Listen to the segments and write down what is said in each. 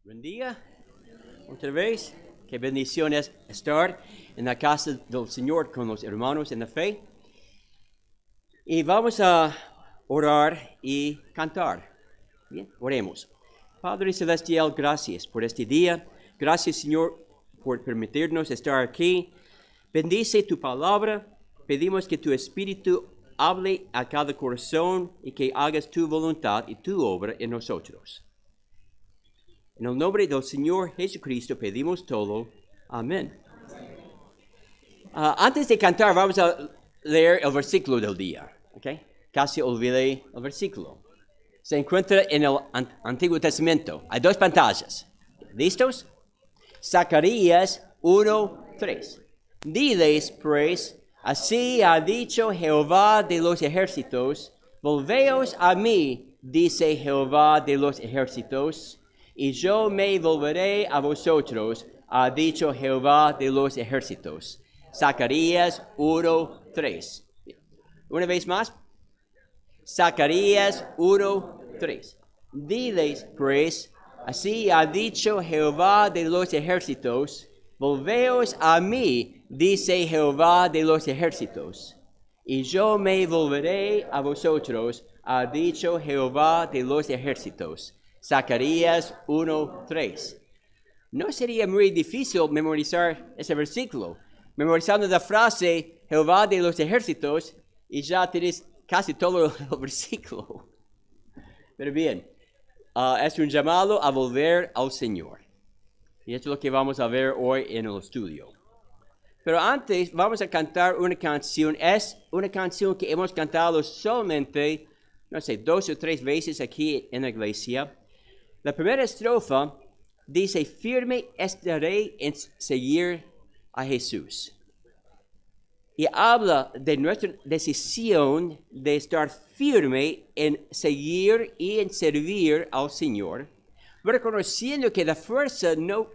Buen día, otra vez. Qué bendición es estar en la casa del Señor con los hermanos en la fe. Y vamos a orar y cantar. Bien, oremos. Padre Celestial, gracias por este día. Gracias, Señor, por permitirnos estar aquí. Bendice tu palabra. Pedimos que tu Espíritu hable a cada corazón y que hagas tu voluntad y tu obra en nosotros. En el nombre del Señor Jesucristo pedimos todo. Amén. Antes de cantar, vamos a leer el versículo del día. ¿Okay? Casi olvidé el versículo. Se encuentra en el Antiguo Testamento. Hay dos pantallas. ¿Listos? Zacarías 1:3. Diles, pues, así ha dicho Jehová de los ejércitos, volveos a mí, dice Jehová de los ejércitos, y yo me volveré a vosotros, ha dicho Jehová de los ejércitos. Zacarías 1:3. Una vez más. Zacarías 1:3. Diles, pues, así ha dicho Jehová de los ejércitos, volveos a mí, dice Jehová de los ejércitos, y yo me volveré a vosotros, ha dicho Jehová de los ejércitos. Zacarías 1:3. No sería muy difícil memorizar ese versículo. Memorizando la frase Jehová de los ejércitos y ya tienes casi todo el versículo. Pero bien, es un llamado a volver al Señor. Y esto es lo que vamos a ver hoy en el estudio. Pero antes vamos a cantar una canción. Es una canción que hemos cantado solamente, 2 o 3 veces aquí en la iglesia. La primera estrofa dice, firme estaré en seguir a Jesús. Y habla de nuestra decisión de estar firme en seguir y en servir al Señor, reconociendo que la fuerza no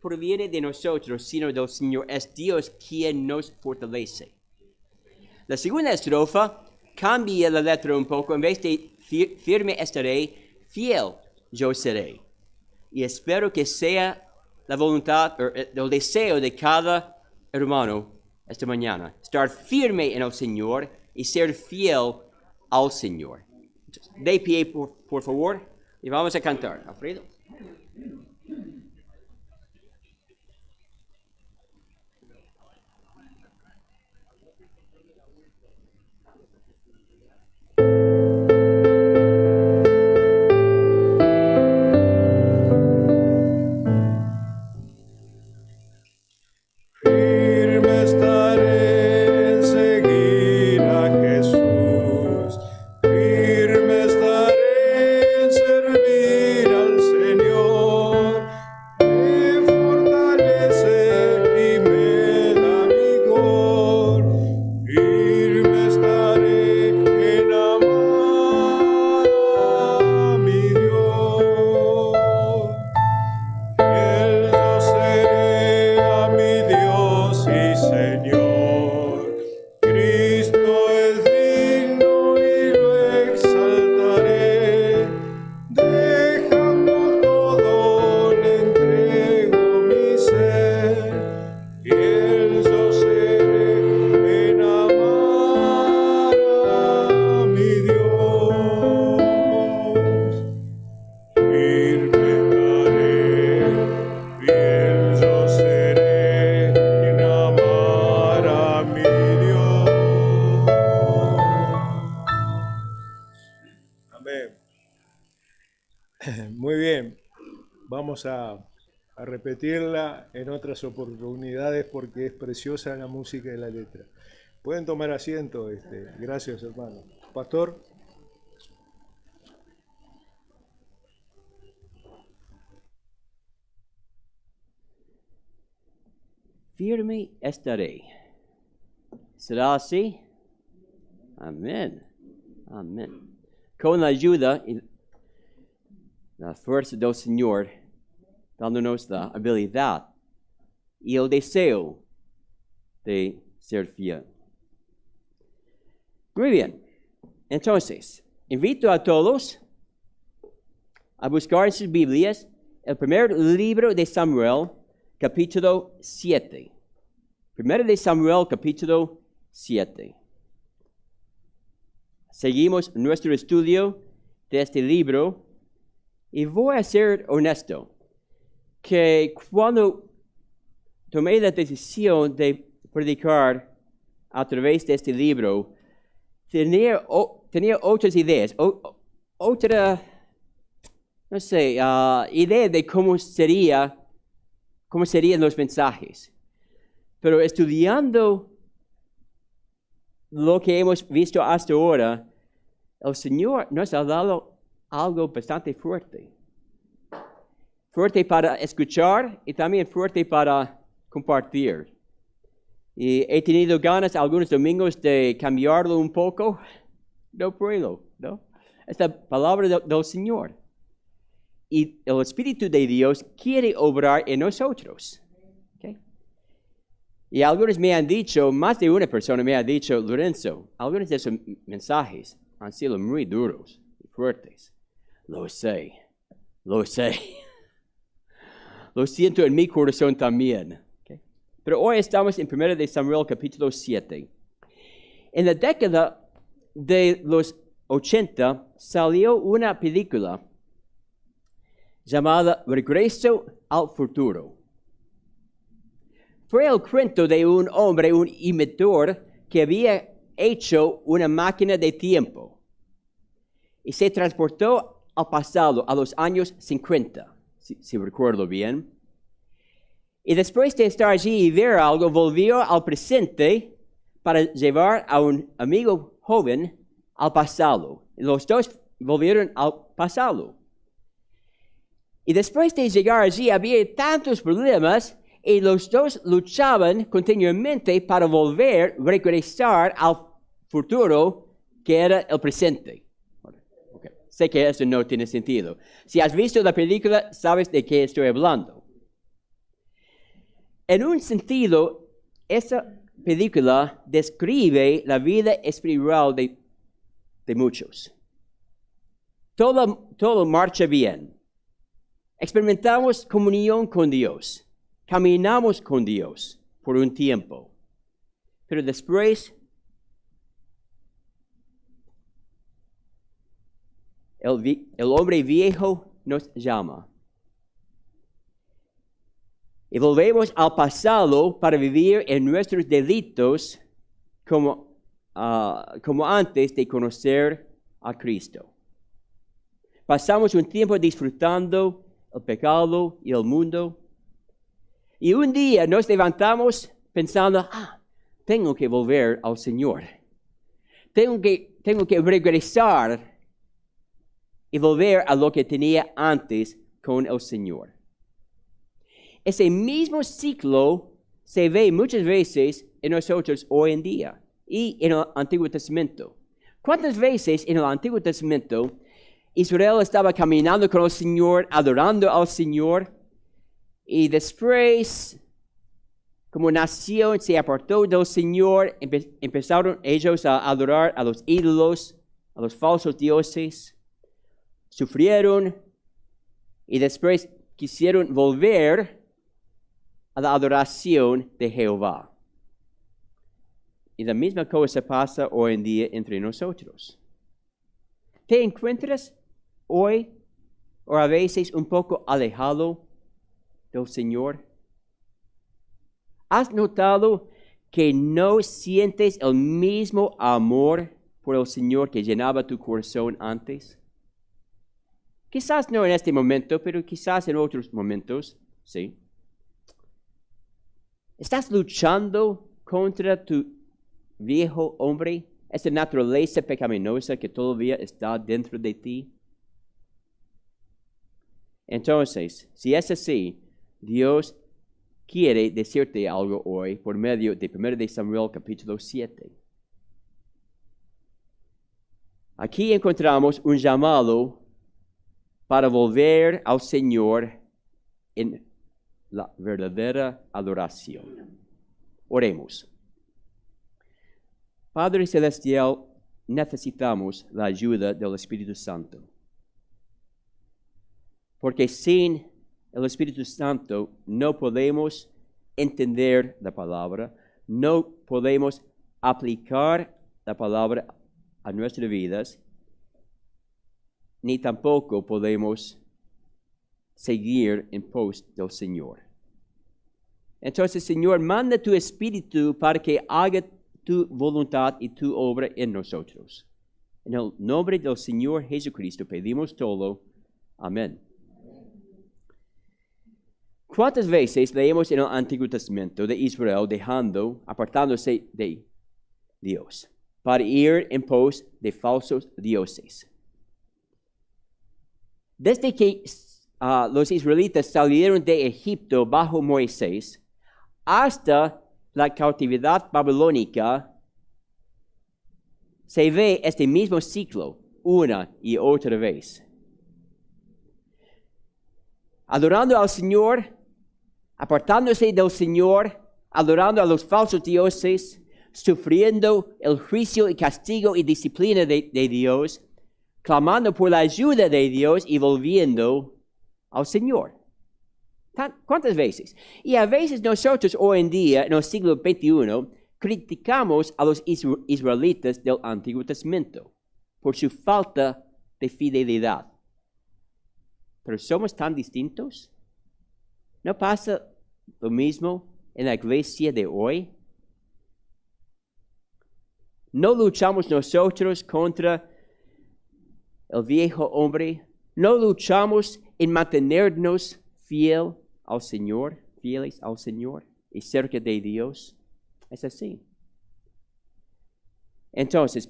proviene de nosotros, sino del Señor. Es Dios quien nos fortalece. La segunda estrofa cambia la letra un poco. En vez de firme estaré, fiel yo seré. Y espero que sea la voluntad o el deseo de cada hermano esta mañana. Estar firme en el Señor y ser fiel al Señor. Entonces, de pie, por favor, y vamos a cantar. Alfredo. Muy bien, vamos a repetirla en otras oportunidades porque es preciosa la música y la letra. Pueden tomar asiento, gracias hermano. Pastor. Firme estaré. ¿Será así? Amén. Amén. Con la ayuda y la fuerza del Señor, dándonos la habilidad y el deseo de ser fiel. Muy bien. Entonces, invito a todos a buscar en sus Biblias el primer libro de Samuel, capítulo 7. Primero de Samuel, capítulo 7. Seguimos nuestro estudio de este libro y voy a ser honesto, que cuando tomé la decisión de predicar a través de este libro, tenía otras ideas, otra, no sé, idea de cómo serían los mensajes. Pero estudiando lo que hemos visto hasta ahora, el Señor nos ha dado algo bastante fuerte. Fuerte para escuchar y también fuerte para compartir. Y he tenido ganas algunos domingos de cambiarlo un poco. No puedo, ¿no? Es la palabra del Señor. Y el Espíritu de Dios quiere obrar en nosotros. ¿Okay? Y algunos me han dicho, más de una persona me ha dicho, Lorenzo, algunos de esos mensajes han sido muy duros y fuertes. Lo sé. Lo siento en mi corazón también. Okay. Pero hoy estamos en 1 de Samuel capítulo 7. En la década de los 80 salió una película llamada Regreso al Futuro. Fue el cuento de un hombre, un inventor, que había hecho una máquina de tiempo y se transportó al pasado, a los años 50. Si recuerdo bien. Y después de estar allí y ver algo, volvió al presente para llevar a un amigo joven al pasado. Los dos volvieron al pasado. Y después de llegar allí había tantos problemas y los dos luchaban continuamente para regresar al futuro que era el presente. Sé que eso no tiene sentido. Si has visto la película, sabes de qué estoy hablando. En un sentido, esa película describe la vida espiritual de muchos. Todo marcha bien. Experimentamos comunión con Dios. Caminamos con Dios por un tiempo. Pero después, el hombre viejo nos llama. Y volvemos al pasado para vivir en nuestros delitos como antes de conocer a Cristo. Pasamos un tiempo disfrutando el pecado y el mundo. Y un día nos levantamos pensando, tengo que volver al Señor. Tengo que regresar y volver a lo que tenía antes con el Señor. Ese mismo ciclo se ve muchas veces en nosotros hoy en día y en el Antiguo Testamento. ¿Cuántas veces en el Antiguo Testamento Israel estaba caminando con el Señor, adorando al Señor, y después, como nación, se apartó del Señor, empezaron ellos a adorar a los ídolos, a los falsos dioses, sufrieron y después quisieron volver a la adoración de Jehová. Y la misma cosa pasa hoy en día entre nosotros. ¿Te encuentras hoy o a veces un poco alejado del Señor? ¿Has notado que no sientes el mismo amor por el Señor que llenaba tu corazón antes? Quizás no en este momento, pero quizás en otros momentos, sí. ¿Estás luchando contra tu viejo hombre, esa naturaleza pecaminosa que todavía está dentro de ti? Entonces, si es así, Dios quiere decirte algo hoy por medio de 1 de Samuel capítulo 7. Aquí encontramos un llamado para volver al Señor en la verdadera adoración. Oremos. Padre Celestial, necesitamos la ayuda del Espíritu Santo. Porque sin el Espíritu Santo, no podemos entender la palabra, no podemos aplicar la palabra a nuestras vidas, ni tampoco podemos seguir en pos del Señor. Entonces, Señor, manda tu Espíritu para que haga tu voluntad y tu obra en nosotros. En el nombre del Señor Jesucristo pedimos todo. Amén. ¿Cuántas veces leemos en el Antiguo Testamento de Israel apartándose de Dios para ir en pos de falsos dioses? Desde que los israelitas salieron de Egipto bajo Moisés hasta la cautividad babilónica, se ve este mismo ciclo una y otra vez. Adorando al Señor, apartándose del Señor, adorando a los falsos dioses, sufriendo el juicio y castigo y disciplina de Dios, clamando por la ayuda de Dios y volviendo al Señor. ¿Cuántas veces? Y a veces nosotros hoy en día, en el siglo XXI, criticamos a los israelitas del Antiguo Testamento por su falta de fidelidad. Pero somos tan distintos. ¿No pasa lo mismo en la iglesia de hoy? ¿No luchamos nosotros contra el viejo hombre? ¿No luchamos en mantenernos fieles al Señor y cerca de Dios? Es así. Entonces,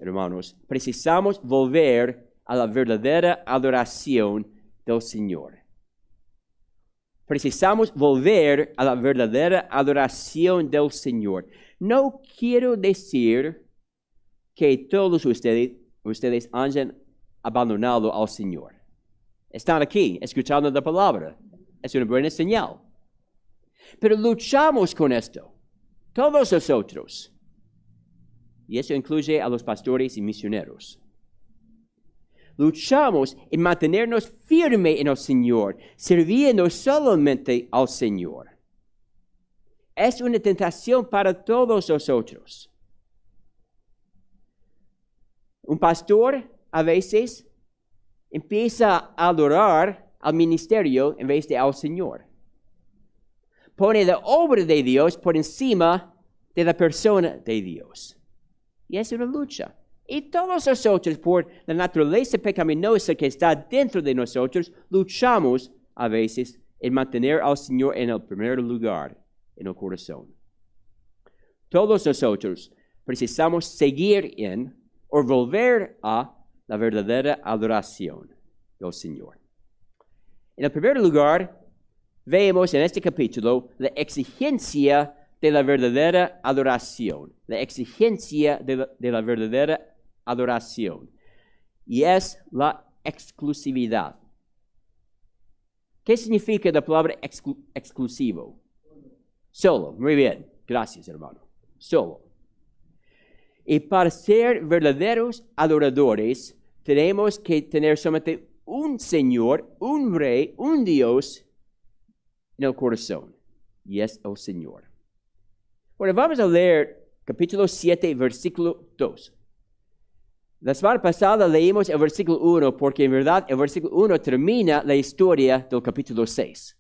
hermanos, precisamos volver a la verdadera adoración del Señor. Precisamos volver a la verdadera adoración del Señor. No quiero decir que todos ustedes hayan abandonado al Señor. Están aquí escuchando la palabra. Es una buena señal. Pero luchamos con esto. Todos nosotros. Y eso incluye a los pastores y misioneros. Luchamos en mantenernos firmes en el Señor, sirviendo solamente al Señor. Es una tentación para todos nosotros. Un pastor a veces empieza a adorar al ministerio en vez de al Señor. Pone la obra de Dios por encima de la persona de Dios. Y es una lucha. Y todos nosotros, por la naturaleza pecaminosa que está dentro de nosotros, luchamos a veces en mantener al Señor en el primer lugar en el corazón. Todos nosotros precisamos seguir en o volver a la verdadera adoración del Señor. En el primer lugar, vemos en este capítulo la exigencia de la verdadera adoración. La exigencia de la verdadera adoración. Y es la exclusividad. ¿Qué significa la palabra exclusivo? Solo. Muy bien. Gracias, hermano. Solo. Y para ser verdaderos adoradores, tenemos que tener solamente un Señor, un Rey, un Dios en el corazón. Y es el Señor. Bueno, vamos a leer capítulo 7, versículo 2. La semana pasada leímos el versículo 1 porque en verdad el versículo 1 termina la historia del capítulo 6.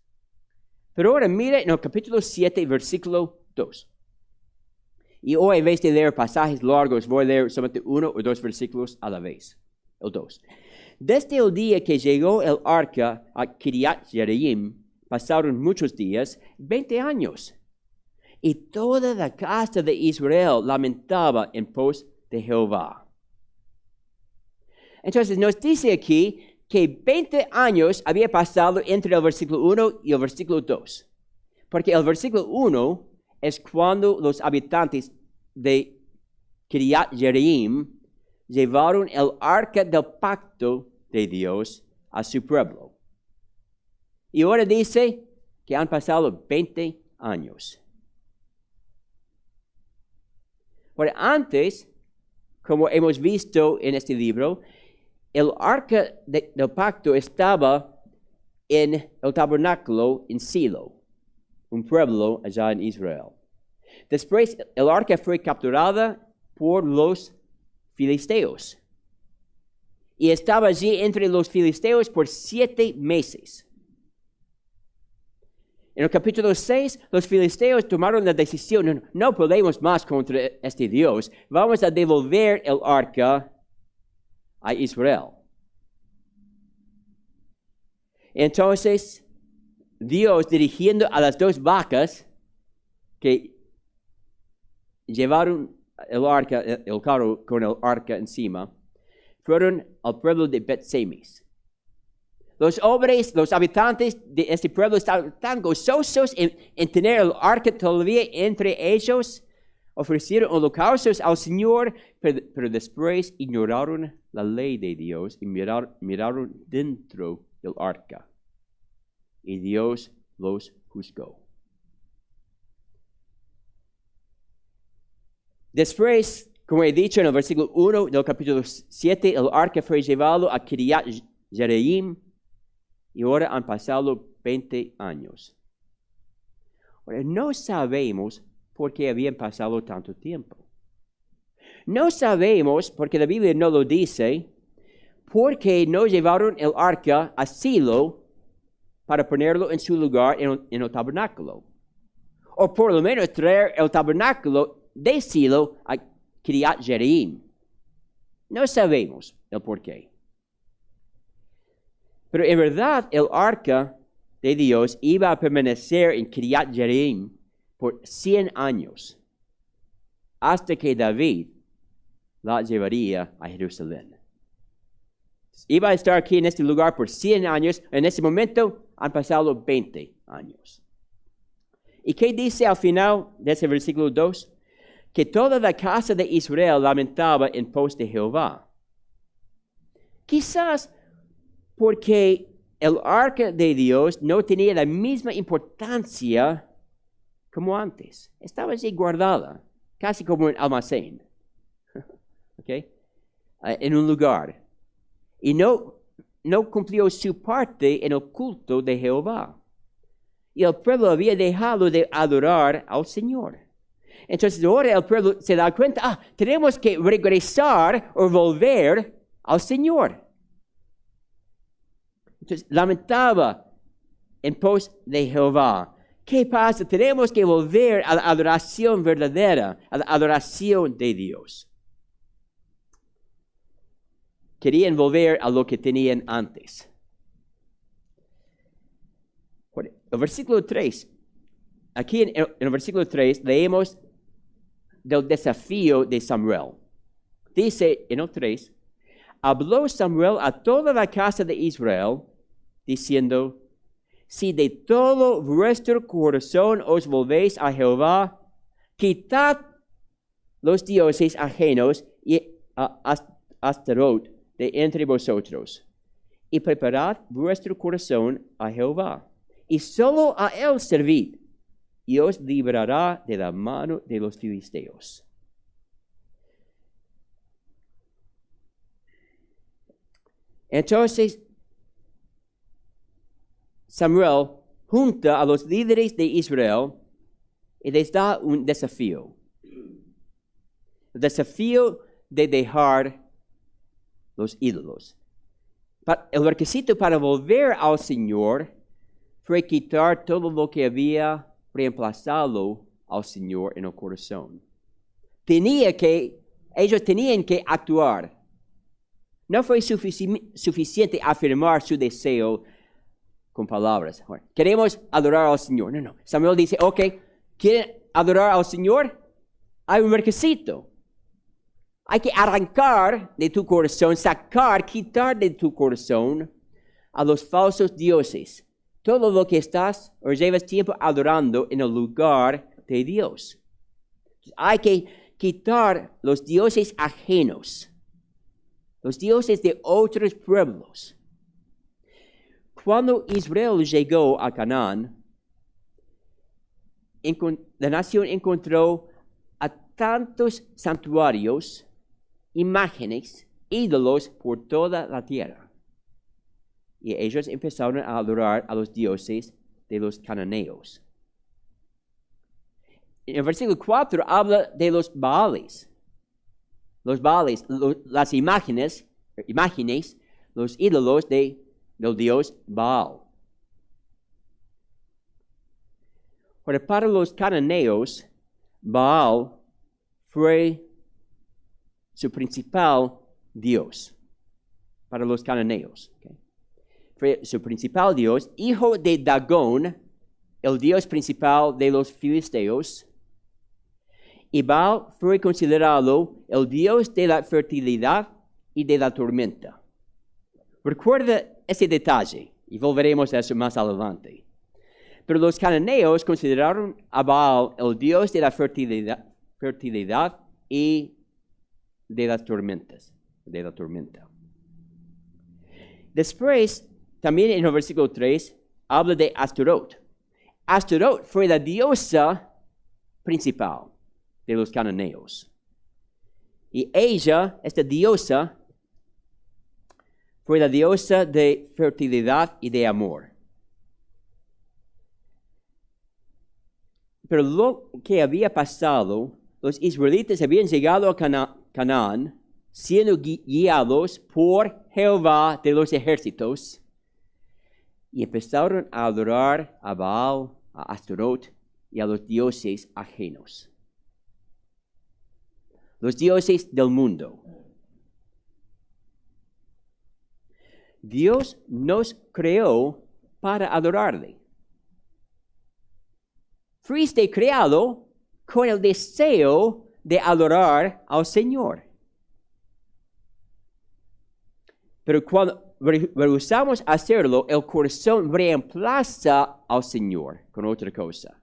Pero ahora mire en el capítulo 7, versículo 2. Y hoy en vez de leer pasajes largos voy a leer solamente 1 o 2 versículos a la vez. El 2. Desde el día que llegó el arca a Kiriat Jearim, pasaron muchos días, 20 años. Y toda la casa de Israel lamentaba en pos de Jehová. Entonces nos dice aquí que 20 años había pasado entre el versículo 1 y el versículo 2. Porque el versículo 1 es cuando los habitantes de Kiriat Jearim llevaron el arca del pacto de Dios a su pueblo. Y ahora dice que han pasado 20 años. Bueno, antes, como hemos visto en este libro, el arca del pacto estaba en el tabernáculo en Silo, un pueblo allá en Israel. Después, el arca fue capturada por los filisteos y estaba allí entre los filisteos por 7 meses. En el capítulo 6, los filisteos tomaron la decisión, no podemos más contra este Dios, vamos a devolver el arca a Israel. Entonces, Dios, dirigiendo a las 2 vacas que llevaron el carro con el arca encima, fueron al pueblo de Bet-Semes. Los hombres, los habitantes de este pueblo estaban tan gozosos en tener el arca todavía entre ellos. Ofrecieron holocaustos al Señor, pero después ignoraron la ley de Dios y miraron dentro del arca. Y Dios los juzgó. Después, como he dicho en el versículo 1 del capítulo 7, el arca fue llevado a Kiriat Jearim y ahora han pasado 20 años. Ahora, no sabemos por qué habían pasado tanto tiempo. No sabemos, porque la Biblia no lo dice, por qué no llevaron el arca a Silo para ponerlo en su lugar en el tabernáculo. O por lo menos traer el tabernáculo de Silo a Kiriat Jearim. No sabemos el por qué. Pero en verdad el arca de Dios iba a permanecer en Kiriat Jearim por 100 años, hasta que David la llevaría a Jerusalén. Iba a estar aquí en este lugar por 100 años. En este momento han pasado 20 años. ¿Y qué dice al final de ese versículo 2? Que toda la casa de Israel lamentaba en pos de Jehová. Quizás porque el arca de Dios no tenía la misma importancia como antes. Estaba allí guardada, casi como en almacén. ¿Okay? En un lugar. Y no cumplió su parte en el culto de Jehová. Y el pueblo había dejado de adorar al Señor. Entonces ahora el pueblo se da cuenta, tenemos que regresar o volver al Señor. Entonces lamentaba en pos de Jehová. ¿Qué pasa? Tenemos que volver a la adoración verdadera, a la adoración de Dios. Querían volver a lo que tenían antes. El versículo 3. Aquí en el versículo 3 leemos del desafío de Samuel. Dice en el 3, habló Samuel a toda la casa de Israel, diciendo, si de todo vuestro corazón os volvéis a Jehová, quitad los dioses ajenos y a Astarot de entre vosotros, y preparad vuestro corazón a Jehová, y solo a él servid, y os librará de la mano de los filisteos. Entonces, Samuel junta a los líderes de Israel y les da un desafío. El desafío de dejar los ídolos. El requisito para volver al Señor fue quitar todo lo que había reemplazado al Señor en el corazón. Ellos tenían que actuar. No fue suficiente afirmar su deseo con palabras. Queremos adorar al Señor. No. Samuel dice, ¿quieren adorar al Señor? Hay un requisito. Hay que arrancar de tu corazón, quitar de tu corazón a los falsos dioses. Todo lo que estás o llevas tiempo adorando en el lugar de Dios. Hay que quitar los dioses ajenos, los dioses de otros pueblos. Cuando Israel llegó a Canaán, la nación encontró a tantos santuarios, imágenes, ídolos por toda la tierra. y ellos empezaron a adorar a los dioses de los cananeos. En el versículo 4 habla de los Baales. Los Baales, las imágenes, los ídolos del dios Baal. Ahora, para los cananeos, Baal fue su principal dios. Para los cananeos. Okay. Fue su principal dios, hijo de Dagón, el dios principal de los filisteos. Y Baal fue considerado el dios de la fertilidad y de la tormenta. Recuerda ese detalle, y volveremos a eso más adelante. Pero los cananeos consideraron a Baal el dios de la fertilidad y de las tormentas, de la tormenta. Después, también en el versículo 3, habla de Astorot. Astorot fue la diosa principal de los cananeos. Y ella, esta diosa, fue la diosa de fertilidad y de amor. Pero lo que había pasado, los israelitas habían llegado a Canaán, siendo guiados por Jehová de los ejércitos, y empezaron a adorar a Baal, a Astorot y a los dioses ajenos. Los dioses del mundo. Dios nos creó para adorarle. Fuiste creado con el deseo de adorar al Señor. Pero cuando rehusamos hacerlo, el corazón reemplaza al Señor con otra cosa.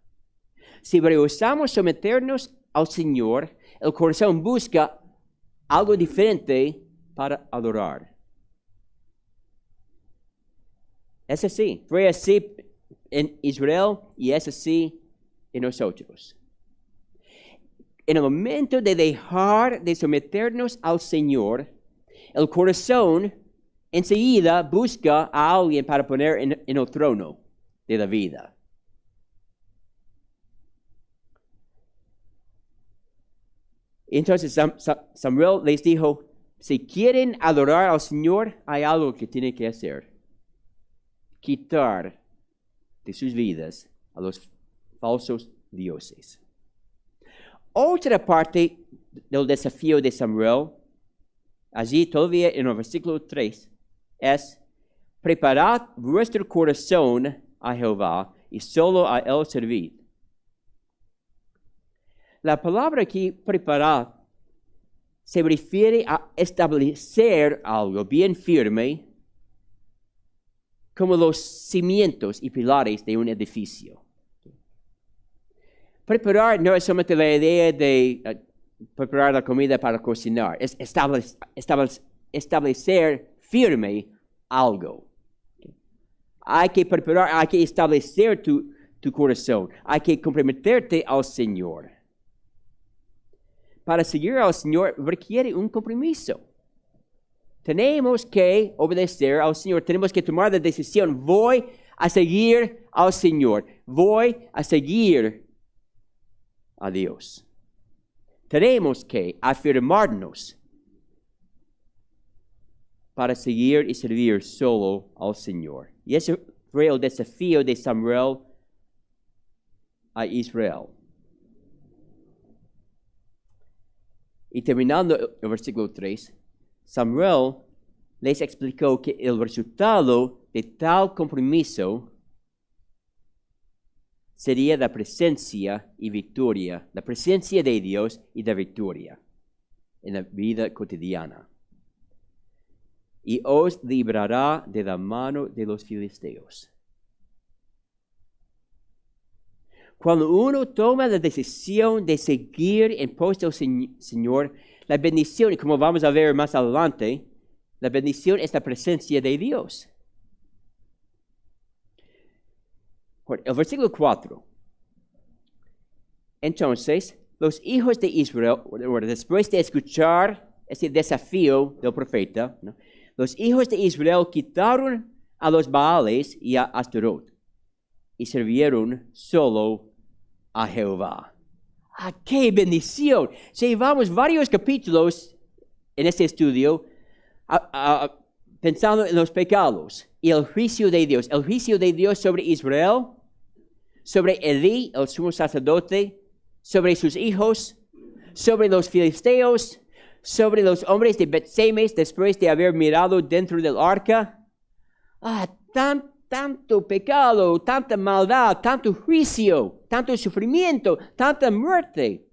Si rehusamos someternos al Señor, el corazón busca algo diferente para adorar. Es así. Fue así en Israel y es así en nosotros. En el momento de dejar de someternos al Señor, el corazón enseguida busca a alguien para poner en el trono de la vida. Entonces Samuel les dijo, si quieren adorar al Señor, hay algo que tienen que hacer. Quitar de sus vidas a los falsos dioses. Otra parte del desafío de Samuel, allí todavía en el versículo 3, es, preparad vuestro corazón a Jehová y solo a él servid. La palabra aquí, preparar, se refiere a establecer algo bien firme, como los cimientos y pilares de un edificio. Preparar no es solamente la idea de preparar la comida para cocinar, es establecer firme algo. Hay que preparar, hay que establecer tu corazón, hay que comprometerte al Señor. Para seguir al Señor requiere un compromiso. Tenemos que obedecer al Señor, tenemos que tomar la decisión, voy a seguir al Señor, voy a seguir a Dios. Tenemos que afirmarnos para seguir y servir solo al Señor. Y ese fue el desafío de Samuel a Israel. Y terminando el versículo 3, Samuel les explicó que el resultado de tal compromiso sería la presencia y victoria, la presencia de Dios y la victoria en la vida cotidiana. Y os librará de la mano de los filisteos. Cuando uno toma la decisión de seguir en pos del Señor, la bendición, y como vamos a ver más adelante, la bendición es la presencia de Dios. El versículo 4. Entonces, los hijos de Israel, después de escuchar ese desafío del profeta, ¿no? Los hijos de Israel quitaron a los Baales y a Astorot, y sirvieron solo a Jehová. ¡Ah, qué bendición! Llevamos varios capítulos en este estudio pensando en los pecados y el juicio de Dios. El juicio de Dios sobre Israel, sobre Elí, el sumo sacerdote, sobre sus hijos, sobre los filisteos, sobre los hombres de Bet-Semes después de haber mirado dentro del arca. Tanto pecado, tanta maldad, tanto juicio, tanto sufrimiento, tanta muerte.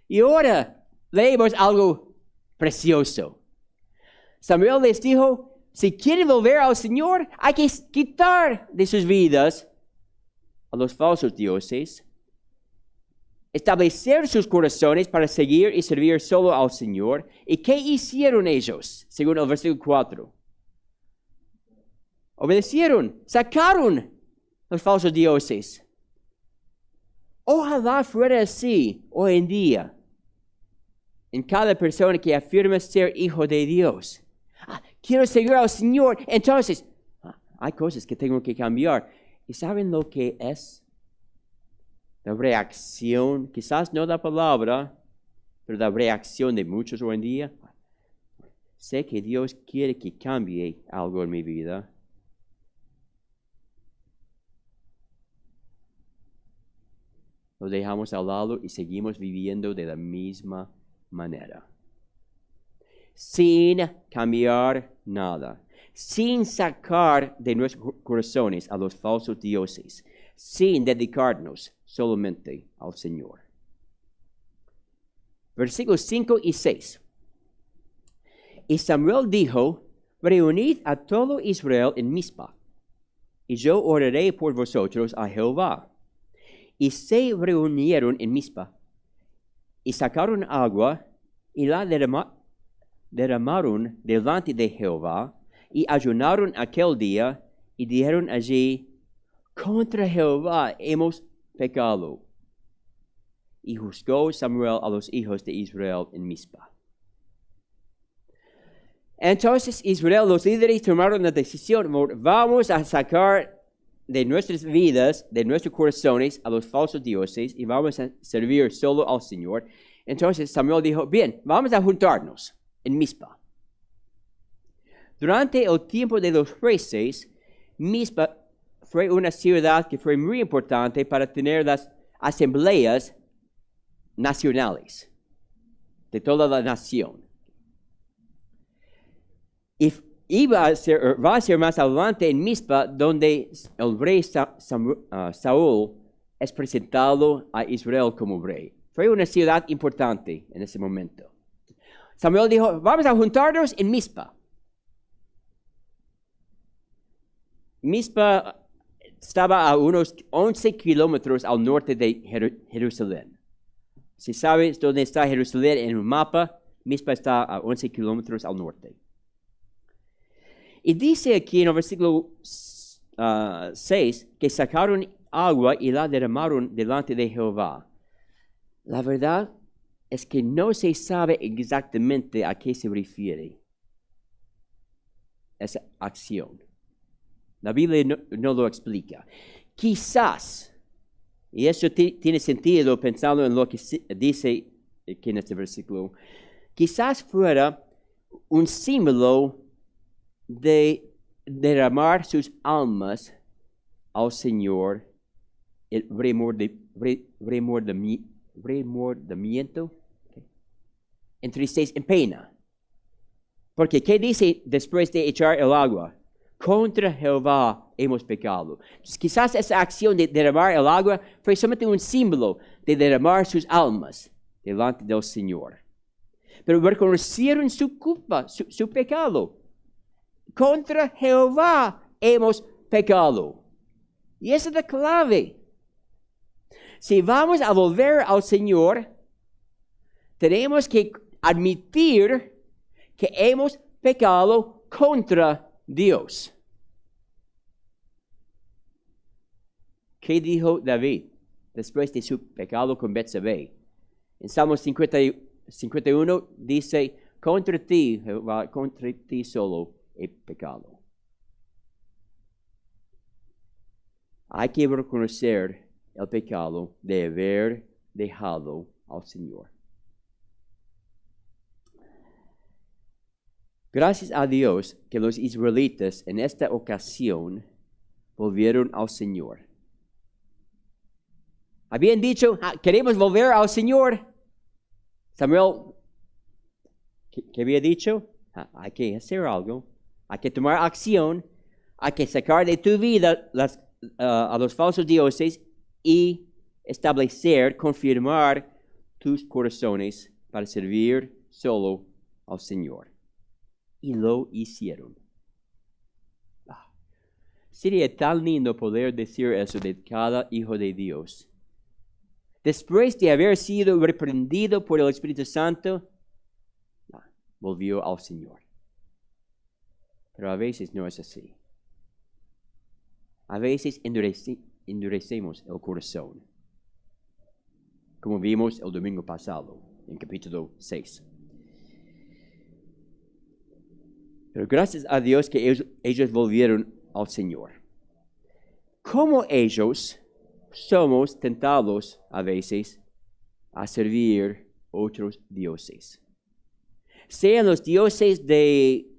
Y ahora leemos algo precioso. Samuel les dijo, si quieren volver al Señor, hay que quitar de sus vidas a los falsos dioses, establecer sus corazones para seguir y servir solo al Señor. ¿Y qué hicieron ellos? Según el versículo 4. Obedecieron, sacaron los falsos dioses. Ojalá fuera así hoy en día en cada persona que afirma ser hijo de Dios. Quiero seguir al Señor, entonces hay cosas que tengo que cambiar. ¿Y saben lo que es? La reacción, quizás no la palabra, pero la reacción de muchos hoy en día. Sé que Dios quiere que cambie algo en mi vida. Lo dejamos al lado y seguimos viviendo de la misma manera. Sin cambiar nada. Sin sacar de nuestros corazones a los falsos dioses. Sin dedicarnos solamente al Señor. Versículos 5 y 6. Y Samuel dijo, reunid a todo Israel en Mizpa, y yo oraré por vosotros a Jehová. Y se reunieron en Mizpa, y sacaron agua, y la derramaron delante de Jehová, y ayunaron aquel día, y dijeron allí, contra Jehová hemos pecado. Y juzgó Samuel a los hijos de Israel en Mizpa. Entonces Israel, los líderes, tomaron la decisión, vamos a sacar de nuestras vidas, de nuestros corazones, a los falsos dioses, y vamos a servir solo al Señor. Entonces Samuel dijo, bien, vamos a juntarnos en Mizpa. Durante el tiempo de los jueces, Mizpa fue una ciudad que fue muy importante para tener las asambleas nacionales de toda la nación. Y va a ser más adelante en Mizpa donde el rey Saúl es presentado a Israel como rey. Fue una ciudad importante en ese momento. Samuel dijo, vamos a juntarnos en Mizpa. Mizpa estaba a unos 11 kilómetros al norte de Jerusalén. Si sabes dónde está Jerusalén en un mapa, Mizpa está a 11 kilómetros al norte. Y dice aquí en el versículo 6 que sacaron agua y la derramaron delante de Jehová. La verdad es que no se sabe exactamente a qué se refiere esa acción. La Biblia no lo explica. Quizás, y eso tiene sentido pensando en lo que dice aquí en este versículo, quizás fuera un símbolo de derramar sus almas al Señor, el remordimiento, entristez en pena. Porque ¿qué dice después de echar el agua? Contra Jehová hemos pecado. Entonces, quizás esa acción de derramar el agua fue solamente un símbolo de derramar sus almas delante del Señor. Pero reconocieron su culpa, su pecado. Contra Jehová hemos pecado. Y esa es la clave. Si vamos a volver al Señor, tenemos que admitir que hemos pecado contra Dios. ¿Qué dijo David después de su pecado con Betsabé? En Salmos 51 dice, contra ti, Jehová, contra ti solo he pecado. hay que reconocer el pecado de haber dejado al Señor. Gracias a Dios que los israelitas en esta ocasión volvieron al Señor. Habían dicho, queremos volver al Señor. Samuel, ¿qué había dicho? Hay que hacer algo, hay que tomar acción, hay que sacar de tu vida a los falsos dioses y establecer, confirmar tus corazones para servir solo al Señor. Y lo hicieron. Sería tan lindo poder decir eso de cada hijo de Dios. Después de haber sido reprendido por el Espíritu Santo, volvió al Señor. Pero a veces no es así. A veces endurecemos el corazón, como vimos el domingo pasado, en capítulo 6. Pero gracias a Dios que ellos volvieron al Señor. Como ellos, somos tentados a veces a servir otros dioses. Sean los dioses de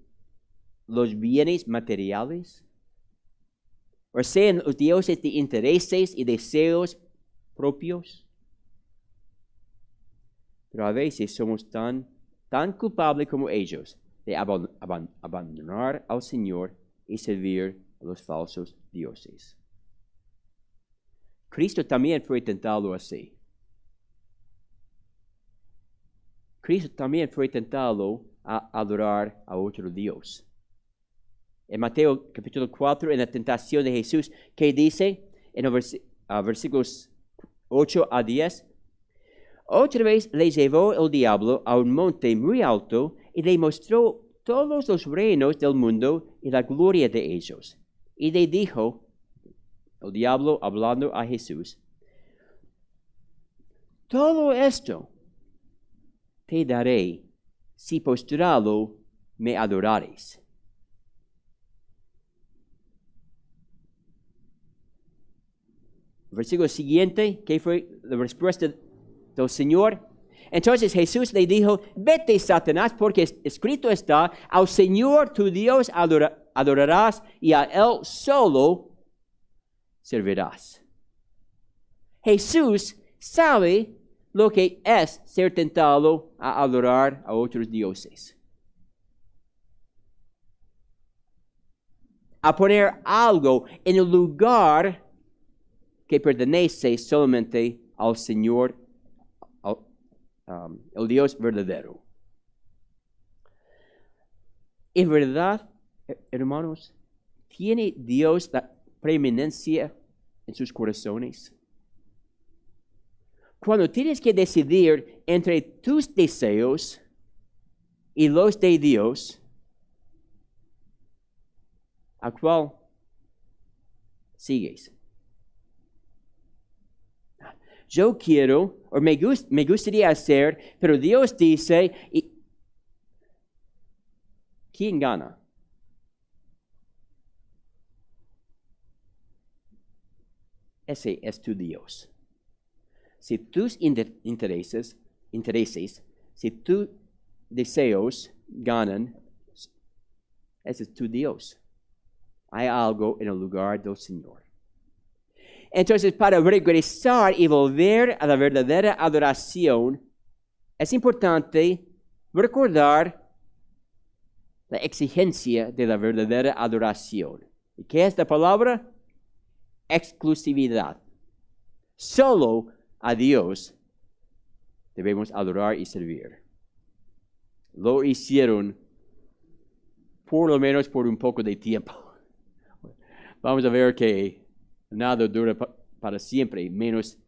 los bienes materiales, o sean los dioses de intereses y deseos propios. Pero a veces somos tan culpables como ellos de abandonar al Señor y servir a los falsos dioses. Cristo también fue tentado así. Cristo también fue tentado a adorar a otro Dios. En Mateo capítulo 4, en la tentación de Jesús, que dice en los versículos 8 a 10, otra vez le llevó el diablo a un monte muy alto y le mostró todos los reinos del mundo y la gloria de ellos. Y le dijo, el diablo hablando a Jesús, todo esto te daré si postrado me adorares. El versículo siguiente, ¿qué fue la respuesta del Señor? Entonces Jesús le dijo, vete, Satanás, porque escrito está, al Señor tu Dios adorarás y a Él solo servirás. Jesús sabe lo que es ser tentado a adorar a otros dioses. A poner algo en el lugar que pertenece solamente al Señor, el Dios verdadero. En verdad, hermanos, ¿tiene Dios la preeminencia en sus corazones? Cuando tienes que decidir entre tus deseos y los de Dios, ¿a cuál sigues? Yo quiero, o me gustaría hacer, pero Dios dice, ¿quién gana? Ese es tu Dios. Si tus intereses, si tus deseos ganan, ese es tu Dios. Hay algo en el lugar del Señor. Entonces, para regresar y volver a la verdadera adoración, es importante recordar la exigencia de la verdadera adoración. ¿Y qué es la palabra? Exclusividad. Solo a Dios debemos adorar y servir. Lo hicieron por lo menos por un poco de tiempo. Vamos a ver que nada dura para siempre, menos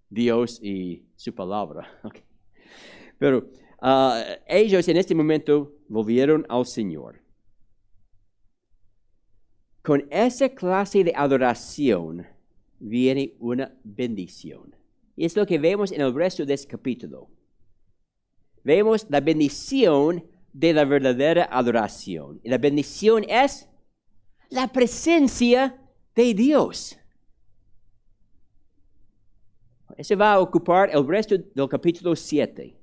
Dios y su palabra. Okay. Pero ellos en este momento volvieron al Señor. Con esa clase de adoración viene una bendición. Y es lo que vemos en el resto de este capítulo. Vemos la bendición de la verdadera adoración. Y la bendición es la presencia de Dios. Eso va a ocupar el resto del capítulo 7.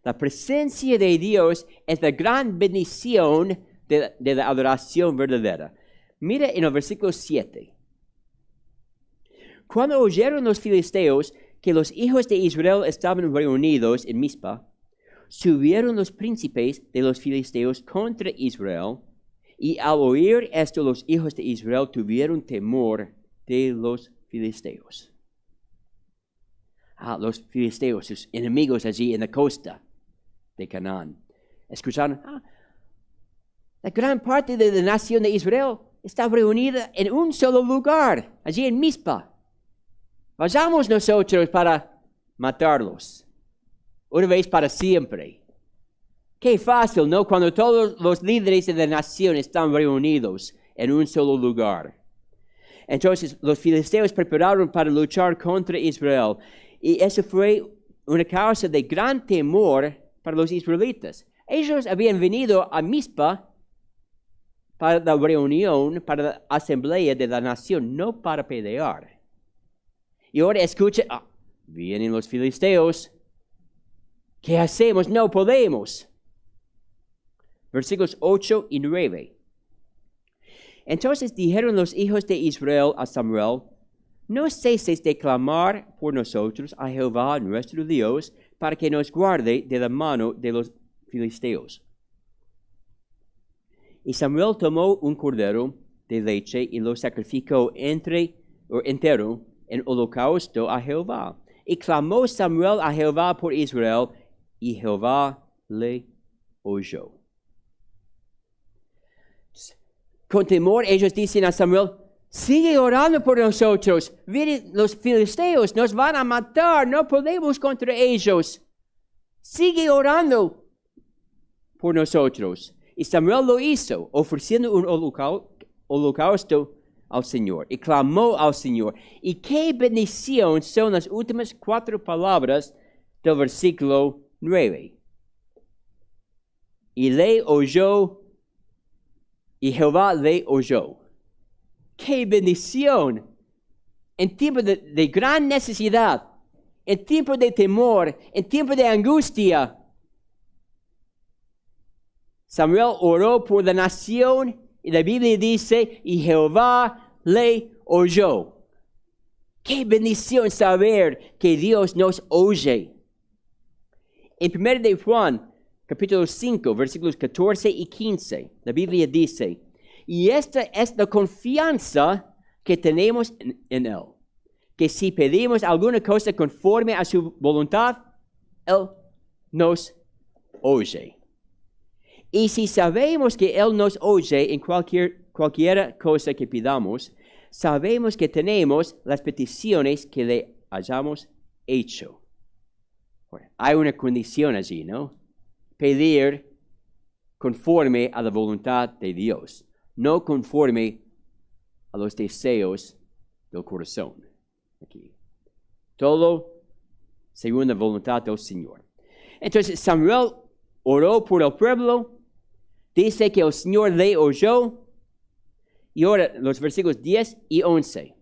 La presencia de Dios es la gran bendición de la adoración verdadera. Mira en el versículo 7. Cuando oyeron los filisteos que los hijos de Israel estaban reunidos en Mizpa, subieron los príncipes de los filisteos contra Israel, y al oír esto los hijos de Israel tuvieron temor de los filisteos. Los filisteos, sus enemigos allí en la costa de Canaán, escucharon, la gran parte de la nación de Israel está reunida en un solo lugar, allí en Mizpa. Vayamos nosotros para matarlos, una vez para siempre. Qué fácil, ¿no? Cuando todos los líderes de la nación están reunidos en un solo lugar. Entonces los filisteos prepararon para luchar contra Israel. Y eso fue una causa de gran temor para los israelitas. Ellos habían venido a Mizpa para la reunión, para la asamblea de la nación, no para pelear. Y ahora escuchen, vienen los filisteos. ¿Qué hacemos? No podemos. Versículos 8 y 9. Entonces dijeron los hijos de Israel a Samuel, no ceses de clamar por nosotros a Jehová nuestro Dios, para que nos guarde de la mano de los filisteos. Y Samuel tomó un cordero de leche y lo sacrificó entero en holocausto a Jehová. Y clamó Samuel a Jehová por Israel, y Jehová le oyó. Con temor ellos dicen a Samuel, sigue orando por nosotros. Vienen los filisteos, nos van a matar, no podemos contra ellos. Sigue orando por nosotros. Y Samuel lo hizo, ofreciendo un holocausto al Señor. Y clamó al Señor. Y qué bendición son las últimas 4 palabras del versículo 9. Y le oyó, y Jehová le oyó. ¡Qué bendición! En tiempo de gran necesidad, en tiempo de temor, en tiempo de angustia, Samuel oró por la nación y la Biblia dice, y Jehová le oyó. ¡Qué bendición saber que Dios nos oye! En 1 de Juan, capítulo 5, versículos 14 y 15, la Biblia dice, y esta es la confianza que tenemos en Él, que si pedimos alguna cosa conforme a su voluntad, Él nos oye. Y si sabemos que Él nos oye en cualquier cosa que pidamos, sabemos que tenemos las peticiones que le hayamos hecho. Bueno, hay una condición allí, ¿no? Pedir conforme a la voluntad de Dios, no conforme a los deseos del corazón. Aquí. Todo según la voluntad del Señor. Entonces Samuel oró por el pueblo, dice que el Señor le oyó, y ahora los versículos 10 y 11.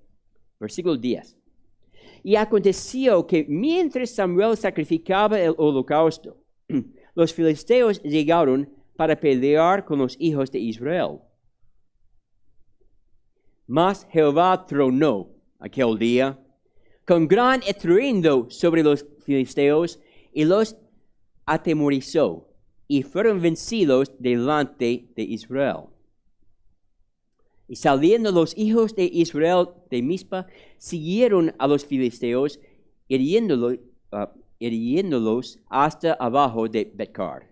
Versículo 10. Y aconteció que mientras Samuel sacrificaba el holocausto, los filisteos llegaron para pelear con los hijos de Israel. Mas Jehová tronó aquel día con gran estruendo sobre los filisteos y los atemorizó, y fueron vencidos delante de Israel. Y saliendo los hijos de Israel de Mizpa, siguieron a los filisteos, hiriéndolos hasta abajo de Betcar.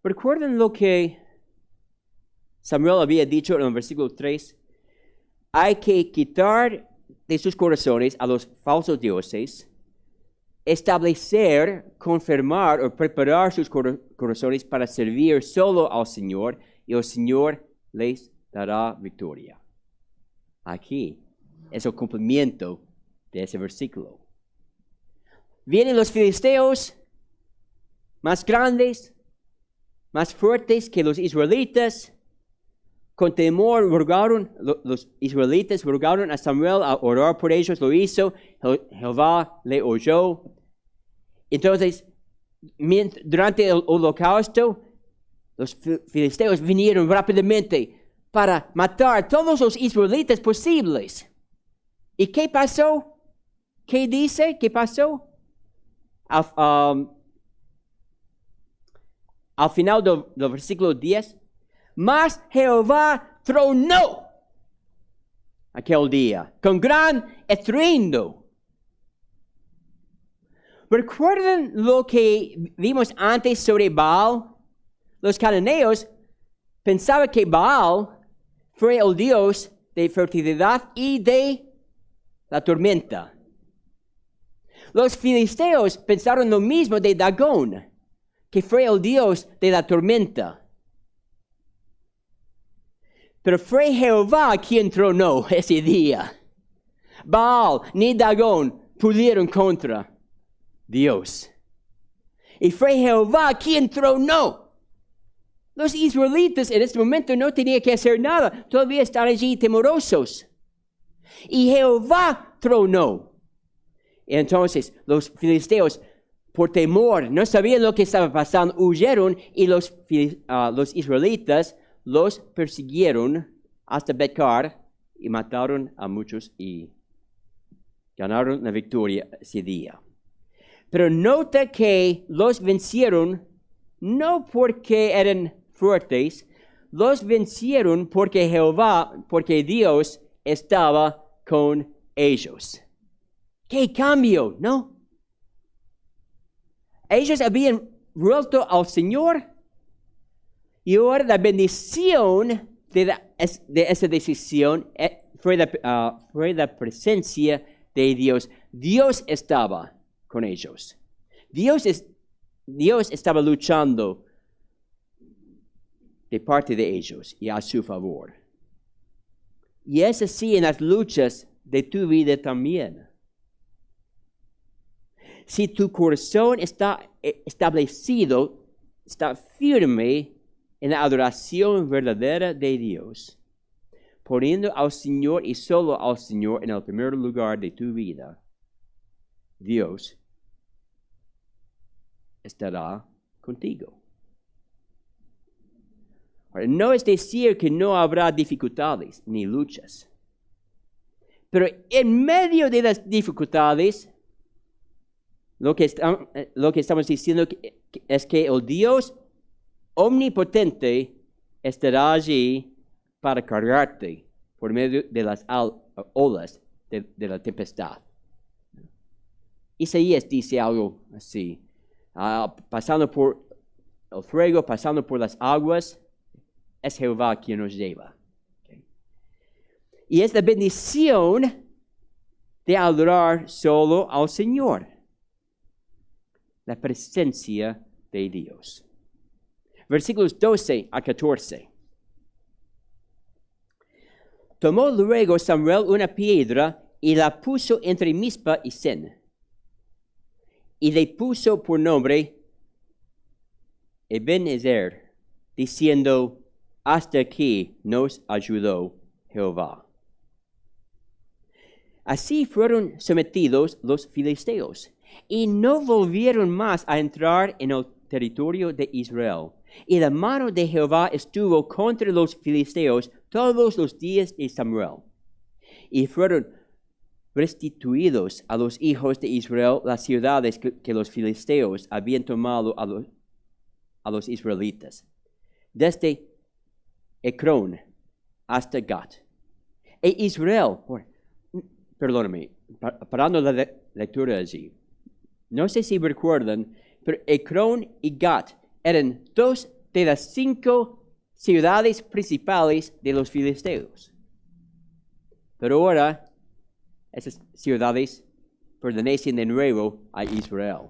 ¿Recuerdan lo que Samuel había dicho en el versículo 3? Hay que quitar de sus corazones a los falsos dioses, establecer, confirmar o preparar sus corazones para servir solo al Señor, y el Señor les dará victoria. Aquí es el cumplimiento de ese versículo. Vienen los filisteos más grandes, más fuertes que los israelitas, con temor rogaron, los israelitas rogaron a Samuel a orar por ellos, lo hizo, Jehová le oyó. Entonces, durante el holocausto, los filisteos vinieron rápidamente para matar a todos los israelitas posibles. ¿Y qué pasó? ¿Qué dice? ¿Qué pasó? Al final del versículo 10, mas Jehová tronó aquel día con gran estruendo. ¿Recuerdan lo que vimos antes sobre Baal? Los cananeos pensaban que Baal fue el dios de fertilidad y de la tormenta. Los filisteos pensaron lo mismo de Dagón, que fue el dios de la tormenta. Pero fue Jehová quien tronó ese día. Baal ni Dagón pudieron contra Dios. Y fue Jehová quien tronó. Los israelitas en este momento no tenían que hacer nada. Todavía están allí temerosos. Y Jehová tronó. Entonces los filisteos, por temor, no sabían lo que estaba pasando, huyeron y los israelitas los persiguieron hasta Becar y mataron a muchos y ganaron la victoria ese día. Pero nota que los vencieron no porque eran fuertes, los vencieron porque Dios estaba con ellos. ¡Qué cambio!, ¿no? Ellos habían vuelto al Señor y ahora la bendición de esa decisión fue la presencia de Dios. Dios estaba con ellos. Dios estaba luchando de parte de ellos y a su favor. Y es así en las luchas de tu vida también. Si tu corazón está establecido, está firme en la adoración verdadera de Dios, poniendo al Señor y solo al Señor en el primer lugar de tu vida, Dios estará contigo. Ahora, no es decir que no habrá dificultades ni luchas, pero en medio de las dificultades, lo que estamos diciendo es que el Dios omnipotente estará allí para cargarte por medio de las olas de la tempestad. Isaías dice algo así, pasando por el fuego, pasando por las aguas, es Jehová quien nos lleva. Okay. Y es la bendición de adorar solo al Señor. La presencia de Dios. Versículos 12 a 14. Tomó luego Samuel una piedra y la puso entre Mizpa y Sen. Y le puso por nombre Ebenezer, diciendo, hasta aquí nos ayudó Jehová. Así fueron sometidos los filisteos. Y no volvieron más a entrar en el territorio de Israel. Y la mano de Jehová estuvo contra los filisteos todos los días de Samuel. Y fueron restituidos a los hijos de Israel las ciudades que los filisteos habían tomado a los israelitas, desde Ecrón hasta Gat. E Israel, perdóname, parando la lectura allí. No sé si recuerdan, pero Ecrón y Gat eran dos de las 5 ciudades principales de los filisteos. Pero ahora, esas ciudades pertenecen de nuevo a Israel.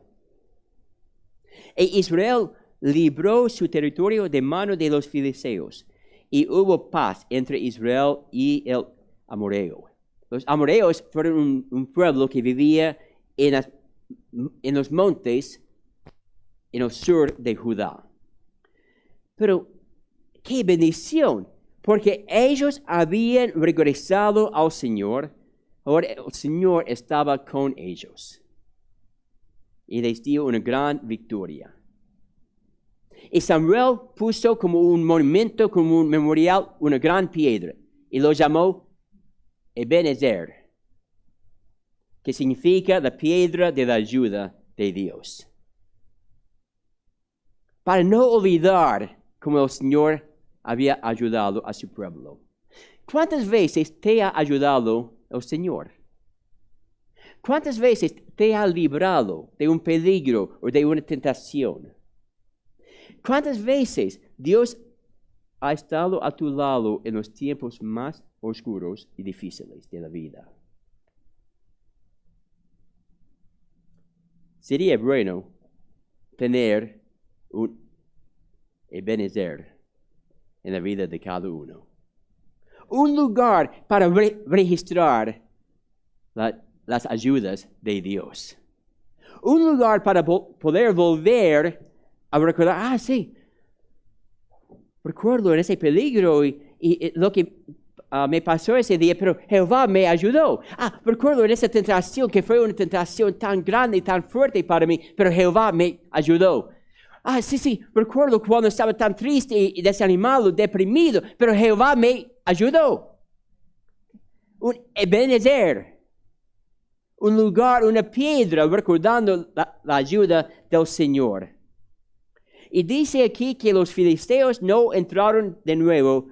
E Israel libró su territorio de mano de los filisteos, y hubo paz entre Israel y el amorreo. Los amorreos fueron un pueblo que vivía en los montes en el sur de Judá. Pero, ¡qué bendición! porque ellos habían regresado al Señor. Ahora el Señor estaba con ellos y les dio una gran victoria. Y Samuel puso como un monumento, como un memorial, una gran piedra y lo llamó Ebenezer, que significa la piedra de la ayuda de Dios. Para no olvidar cómo el Señor había ayudado a su pueblo. ¿Cuántas veces te ha ayudado el Señor? ¿Cuántas veces te ha librado de un peligro o de una tentación? ¿Cuántas veces Dios ha estado a tu lado en los tiempos más oscuros y difíciles de la vida? Sería bueno tener un Ebenezer en la vida de cada uno. Un lugar para registrar las ayudas de Dios. Un lugar para poder volver a recordar, sí, recuerdo en ese peligro y lo que me pasó ese día, pero Jehová me ayudó. Recuerdo en esa tentación que fue una tentación tan grande y tan fuerte para mí, pero Jehová me ayudó. Sí, recuerdo cuando estaba tan triste y desanimado, deprimido, pero Jehová me ayudó. Un Ebenezer, un lugar, una piedra, recordando la ayuda del Señor. Y dice aquí que los filisteos no entraron de nuevo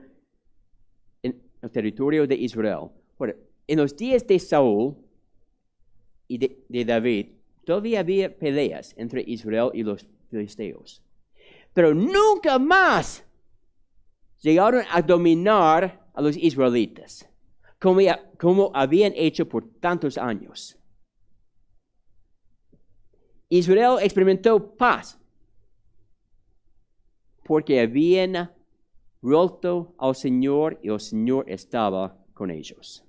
en el territorio de Israel. Bueno, en los días de Saúl y de David, todavía había peleas entre Israel y los filisteos. Pero nunca más llegaron a dominar a los israelitas, como habían hecho por tantos años. Israel experimentó paz porque habían vuelto al Señor y el Señor estaba con ellos.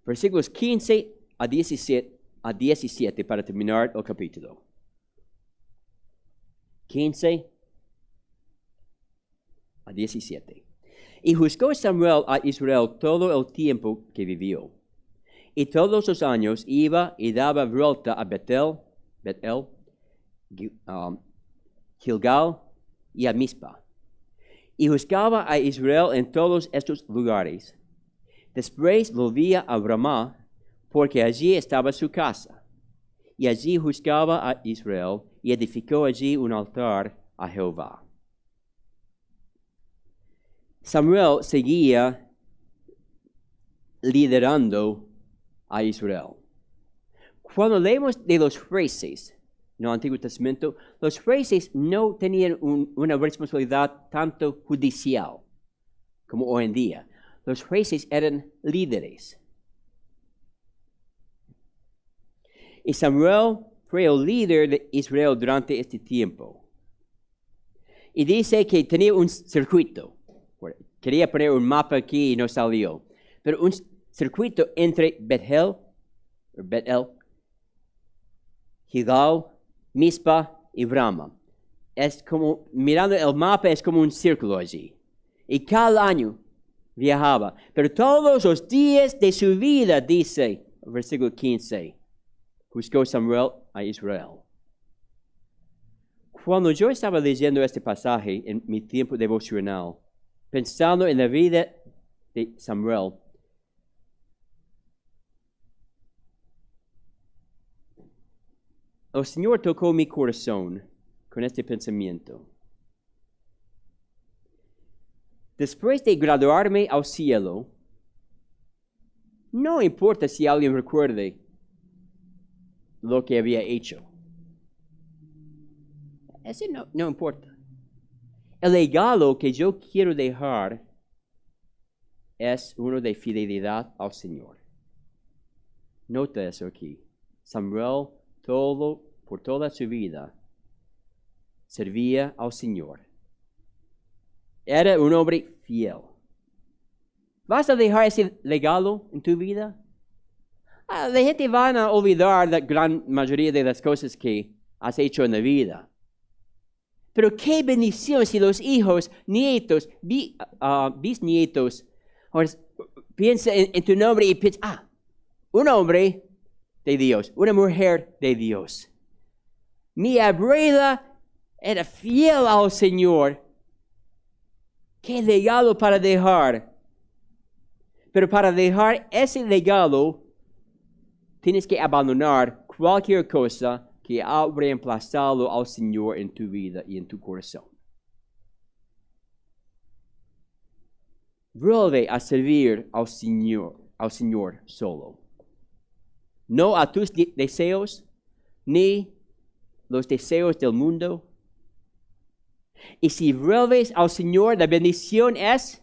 Versículos 15 a 17 para terminar el capítulo. 15 a 17. Y juzgó Samuel a Israel todo el tiempo que vivió. Y todos los años iba y daba vuelta a Betel, Gilgal y a Mizpa. Y juzgaba a Israel en todos estos lugares. Después volvía a Ramá, porque allí estaba su casa. Y allí juzgaba a Israel y edificó allí un altar a Jehová. Samuel seguía liderando a Israel. Cuando leemos de los jueces en el Antiguo Testamento, los jueces no tenían una responsabilidad tanto judicial como hoy en día. Los jueces eran líderes. Y Samuel fue el líder de Israel durante este tiempo. Y dice que tenía un circuito. Quería poner un mapa aquí y no salió. Pero un circuito entre Betel, Gilgal, Mizpa y Ramá. Es como, mirando el mapa, es como un círculo allí. Y cada año viajaba. Pero todos los días de su vida, dice el versículo 15, juzgó Samuel a Israel. Cuando yo estaba leyendo este pasaje en mi tiempo devocional, pensando en la vida de Samuel, el Señor tocó mi corazón con este pensamiento. Después de graduarme al cielo, no importa si alguien recuerde lo que había hecho. Eso no importa. El legado que yo quiero dejar es uno de fidelidad al Señor. Nota eso aquí. Samuel, por toda su vida, servía al Señor. Era un hombre fiel. ¿Vas a dejar ese legado en tu vida? La gente va a olvidar la gran mayoría de las cosas que has hecho en la vida. Pero qué bendición si los hijos, nietos, bisnietos, piensa en tu nombre y piensa, un hombre de Dios, una mujer de Dios. Mi abuela era fiel al Señor. Qué legado para dejar. Pero para dejar ese legado, tienes que abandonar cualquier cosa que ha reemplazado al Señor en tu vida y en tu corazón. Vuelve a servir al Señor solo. No a tus deseos, ni los deseos del mundo. Y si vuelves al Señor, la bendición es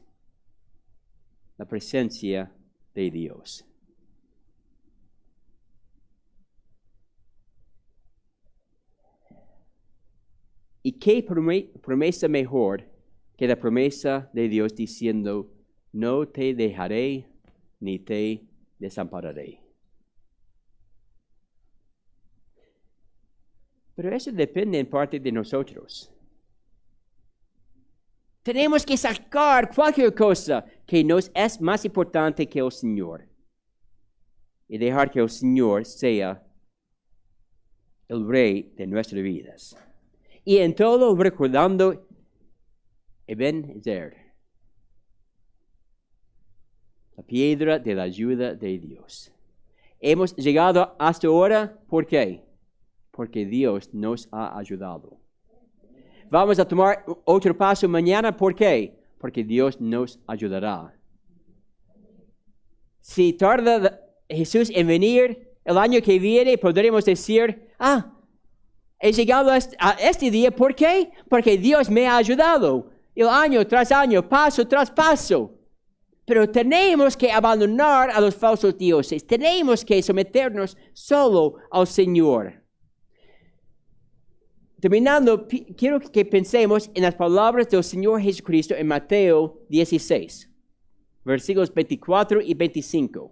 la presencia de Dios. ¿Y qué promesa mejor que la promesa de Dios diciendo, no te dejaré ni te desampararé? Pero eso depende en parte de nosotros. Tenemos que sacar cualquier cosa que nos es más importante que el Señor y dejar que el Señor sea el Rey de nuestras vidas. Y en todo recordando Ebenezer, la piedra de la ayuda de Dios. Hemos llegado hasta ahora, ¿por qué? Porque Dios nos ha ayudado. Vamos a tomar otro paso mañana, ¿por qué? Porque Dios nos ayudará. Si tarda Jesús en venir el año que viene, podremos decir, he llegado a este día, ¿por qué? Porque Dios me ha ayudado. El año tras año, paso tras paso. Pero tenemos que abandonar a los falsos dioses. Tenemos que someternos solo al Señor. Terminando, quiero que pensemos en las palabras del Señor Jesucristo en Mateo 16, versículos 24 y 25.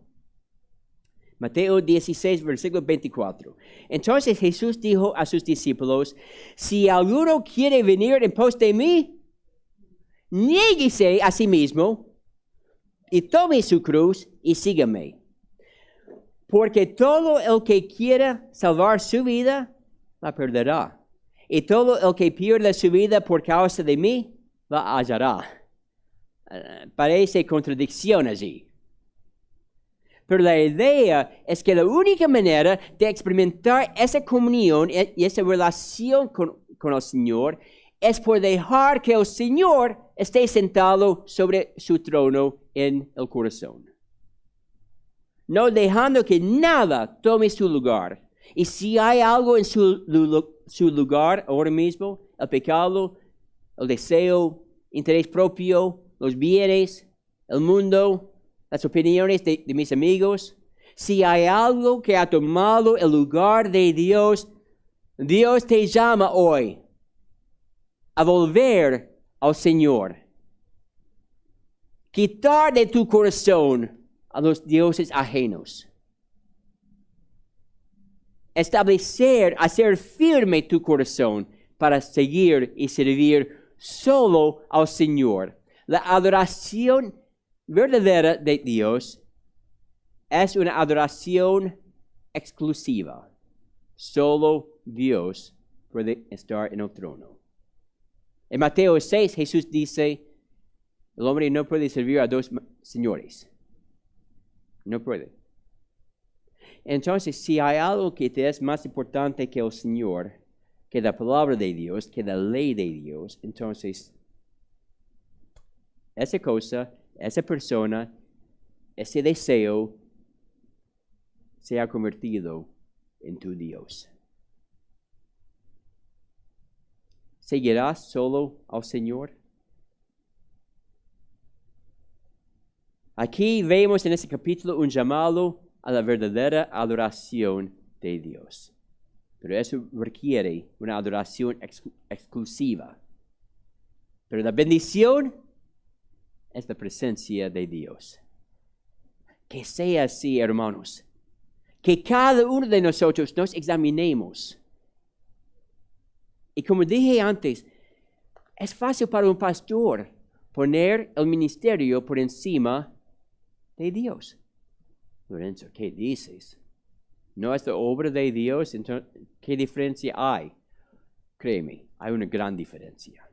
Mateo 16, versículo 24. Entonces Jesús dijo a sus discípulos, si alguno quiere venir en pos de mí, niéguese a sí mismo y tome su cruz y sígame. Porque todo el que quiera salvar su vida, la perderá. Y todo el que pierda su vida por causa de mí, la hallará. Parece contradicción allí. Pero la idea es que la única manera de experimentar esa comunión y esa relación con el Señor es por dejar que el Señor esté sentado sobre su trono en el corazón. No dejando que nada tome su lugar. Y si hay algo en su lugar ahora mismo, el pecado, el deseo, interés propio, los bienes, el mundo, las opiniones de mis amigos, si hay algo que ha tomado el lugar de Dios, Dios te llama hoy a volver al Señor. Quitar de tu corazón a los dioses ajenos. Establecer, hacer firme tu corazón para seguir y servir solo al Señor. La adoración verdadera de Dios es una adoración exclusiva. Solo Dios puede estar en el trono. En Mateo 6, Jesús dice, el hombre no puede servir a dos señores. No puede. Entonces, si hay algo que te es más importante que el Señor, que la palabra de Dios, que la ley de Dios, entonces, esa cosa, esa persona, ese deseo, se ha convertido en tu Dios. ¿Seguirás solo al Señor? Aquí vemos en este capítulo un llamado a la verdadera adoración de Dios. Pero eso requiere una adoración exclusiva. Pero la bendición es la presencia de Dios. Que sea así, hermanos. Que cada uno de nosotros nos examinemos. Y como dije antes, Es fácil para un pastor poner el ministerio por encima de Dios. Lorenzo, ¿qué dices? ¿No es la obra de Dios? Entonces, ¿qué diferencia hay? Créeme, hay una gran diferencia.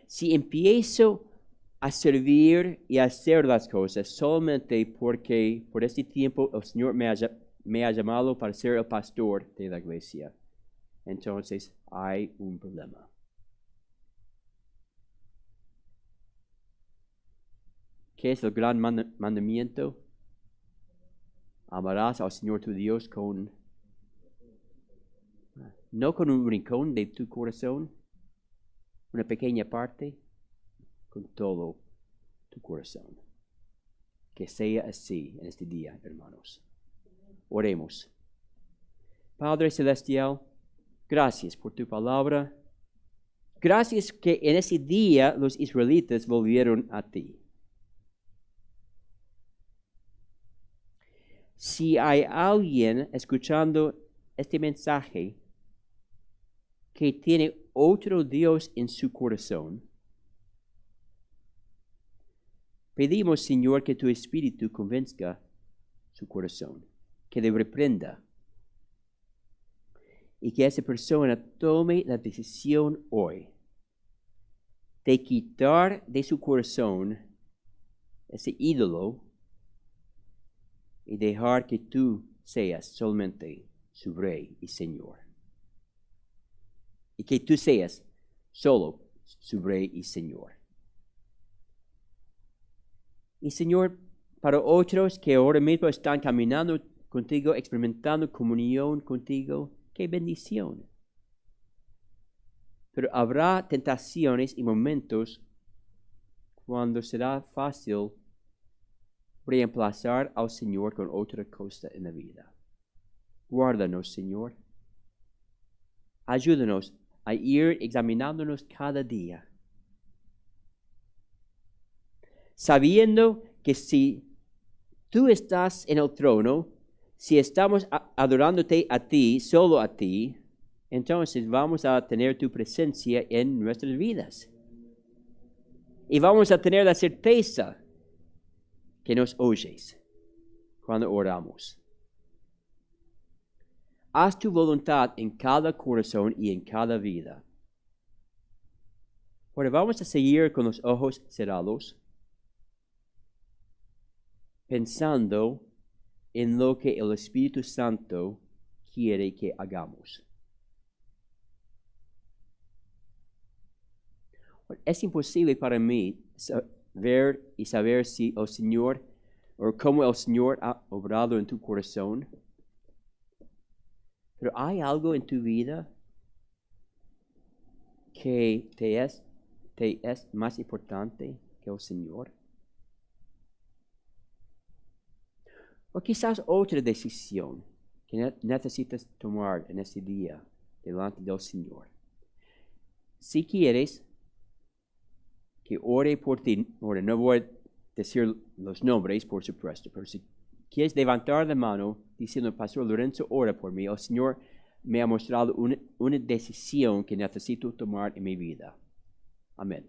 Si empiezo a servir y a hacer las cosas solamente porque por este tiempo el Señor me ha llamado para ser el pastor de la iglesia, entonces hay un problema. ¿Qué es el gran mandamiento? Amarás al Señor tu Dios no con un rincón de tu corazón, una pequeña parte, con todo tu corazón. Que sea así en este día, hermanos. Oremos. Padre Celestial, gracias por tu palabra. Gracias que en ese día los israelitas volvieron a ti. Si hay alguien escuchando este mensaje que tiene otro Dios en su corazón, pedimos, Señor, que tu Espíritu convenzca su corazón, que le reprenda y que esa persona tome la decisión hoy de quitar de su corazón ese ídolo y dejar que tú seas solamente su Rey y Señor. Y que tú seas solo su Rey y Señor. Y Señor, para otros que ahora mismo están caminando contigo, experimentando comunión contigo, qué bendición. Pero habrá tentaciones y momentos cuando será fácil reemplazar al Señor con otra cosa en la vida. Guárdanos, Señor. Ayúdanos a ir examinándonos cada día, sabiendo que si tú estás en el trono, si estamos adorándote a ti, solo a ti, entonces vamos a tener tu presencia en nuestras vidas. Y vamos a tener la certeza que nos oyes cuando oramos. Haz tu voluntad en cada corazón y en cada vida. Ahora vamos a seguir con los ojos cerrados, pensando en lo que el Espíritu Santo quiere que hagamos. Es imposible para mí ver y saber si el Señor o cómo el Señor ha obrado en tu corazón. Pero hay algo en tu vida que te es más importante que el Señor. O quizás otra decisión que necesitas tomar en este día delante del Señor. Si quieres que ore por ti, ahora no voy a decir los nombres, por supuesto, pero si quieres levantar la mano diciendo, Pastor Lorenzo, ora por mí, el Señor me ha mostrado una decisión que necesito tomar en mi vida. Amén.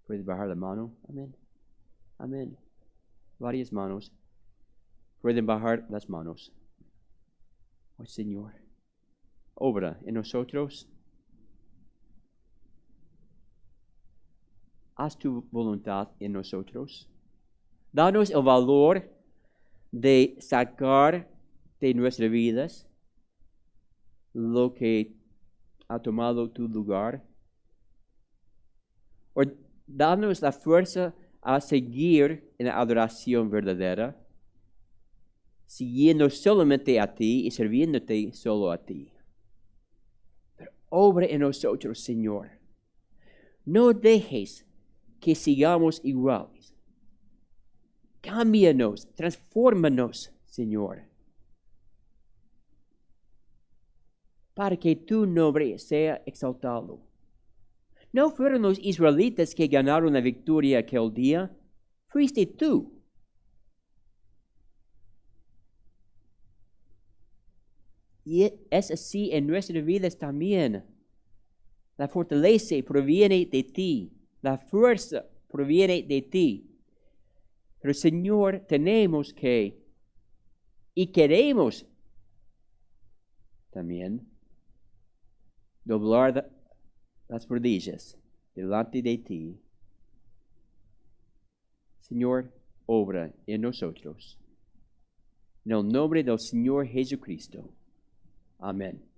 ¿Puedes bajar la mano? Amén. Amén. Varias manos. Pueden bajar las manos. Oh Señor, obra en nosotros. Haz tu voluntad en nosotros. Danos el valor de sacar de nuestras vidas lo que ha tomado tu lugar. O danos la fuerza a seguir en la adoración verdadera, siguiendo solamente a ti y sirviéndote solo a ti. Pero obra en nosotros, Señor. No dejes que sigamos iguales. Cámbianos, transfórmanos, Señor, para que tu nombre sea exaltado. No fueron los israelitas que ganaron la victoria aquel día, fuiste tú. Y es así en nuestras vidas también. La fortaleza proviene de ti. La fuerza proviene de ti. Pero Señor, tenemos que y queremos también doblar las rodillas delante de ti. Señor, obra en nosotros. En el nombre del Señor Jesucristo. Amén.